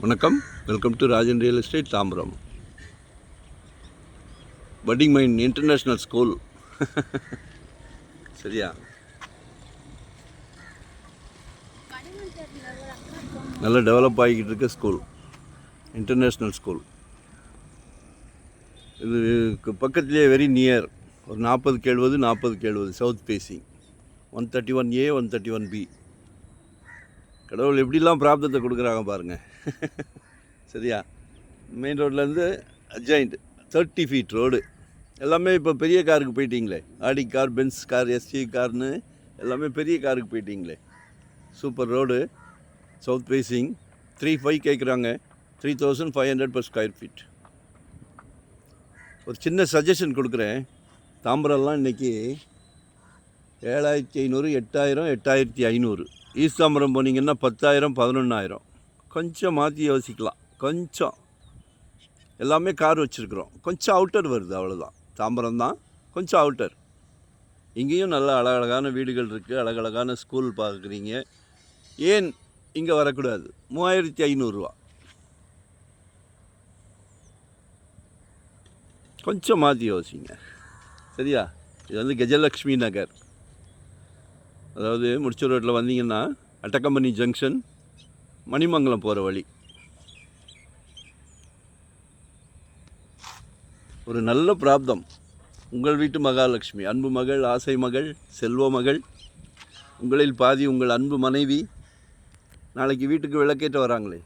வணக்கம், welcome to Rajan real estate Tambaram. Budding mind international school. சரியா, நல்லா டெவலப் ஆகிக்கிட்டு இருக்க ஸ்கூல், இன்டர்நேஷ்னல் ஸ்கூல். இது பக்கத்துலேயே வெரி நியர், ஒரு 40-70 சவுத் ஃபேஸிங், 131A 131B. கடவுள் எப்படிலாம் பிராப்தத்தை கொடுக்குறாங்க பாருங்கள். சரியா, மெயின் ரோட்லேருந்து அட்ஜாயிண்ட் 30 feet ரோடு. எல்லாமே இப்போ பெரிய காருக்கு போயிட்டீங்களே, ஆடி கார், பென்ஸ் கார், எஸ்சி கார்னு எல்லாமே பெரிய காருக்கு போயிட்டீங்களே. Super road, south facing. 3.5 கேட்குறாங்க, 3,500 per square feet. ஒரு சின்ன சஜஷன் கொடுக்குறேன். தாம்பரம்லாம் இன்றைக்கி 7,500, 8,000, 8,500. ஈஸ்ட் தாம்பரம் போனீங்கன்னா 10,000, 11,000. கொஞ்சம் மாற்றி யோசிக்கலாம். கொஞ்சம் எல்லாமே கார் வச்சுருக்குறோம், கொஞ்சம் அவுட்டர் வருது, அவ்வளோதான். தாம்பரம் தான் கொஞ்சம் அவுட்டர். இங்கேயும் நல்ல அழகழகான வீடுகள் இருக்குது, அழகழகான ஸ்கூல் பார்க்குறீங்க. ஏன் இங்கே வரக்கூடாது? 3,500 ரூபா. கொஞ்சம் மாற்றி யோசிங்க. சரியா, இது வந்து கஜலக்ஷ்மி நகர். அதாவது முடிச்ச ரோட்டில் வந்தீங்கன்னா அட்டக்கம்பனி ஜங்ஷன், மணிமங்கலம் போகிற வழி. ஒரு நல்ல பிராப்தம். உங்கள் வீட்டு மகாலட்சுமி, அன்பு மகள், ஆசை மகள், செல்வ மகள், உங்களில் பாதி உங்கள் அன்பு மனைவி. நாளைக்கு வீட்டுக்கு விளக்கேற்ற வராங்களே,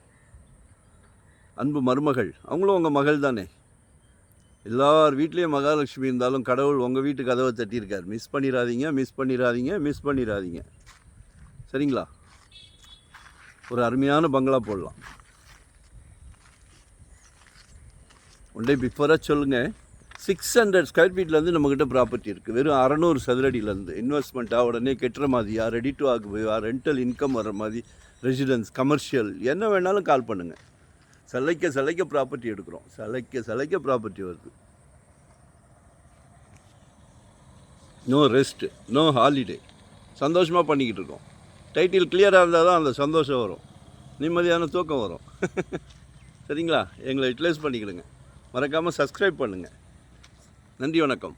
அன்பு மருமகள், அவங்களும் உங்கள் மகள் தானே. எல்லார் வீட்லேயும் மகாலட்சுமி இருந்தாலும் கடவுள் உங்கள் வீட்டு கதவை தட்டியிருக்கார். மிஸ் பண்ணிடாதீங்க. சரிங்களா? ஒரு அருமையான பங்களா போடலாம். ஒன் டே பிஃபோராக சொல்லுங்கள். 600 ஸ்கொயர் ஃபீட்லேருந்து நம்மக்கிட்ட ப்ராப்பர்ட்டி இருக்குது. வெறும் 600 சதுரடியிலேருந்து. இன்வெஸ்ட்மெண்ட்டாக உடனே கெட்டுற மாதிரியா, ரெடி டு ஆக்குபையா, ரெண்டல் இன்கம் வர மாதிரி, ரெசிடென்ஸ், கமர்ஷியல், என்ன வேணாலும் கால் பண்ணுங்கள். சலைக்க ப்ராப்பர்ட்டி எடுக்கிறோம். சலைக்க ப்ராப்பர்ட்டி வருது. No rest, no holiday. சந்தோஷமாக பண்ணிக்கிட்டு இருக்கோம். டைட்டில் கிளியராக இருந்தால் தான் அந்த சந்தோஷம் வரும், நிம்மதியான தூக்கம் வரும். சரிங்களா? எங்களை யூட்டிலைஸ் பண்ணிக்கிடுங்க. மறக்காமல் சப்ஸ்கிரைப் பண்ணுங்கள். நன்றி, வணக்கம்.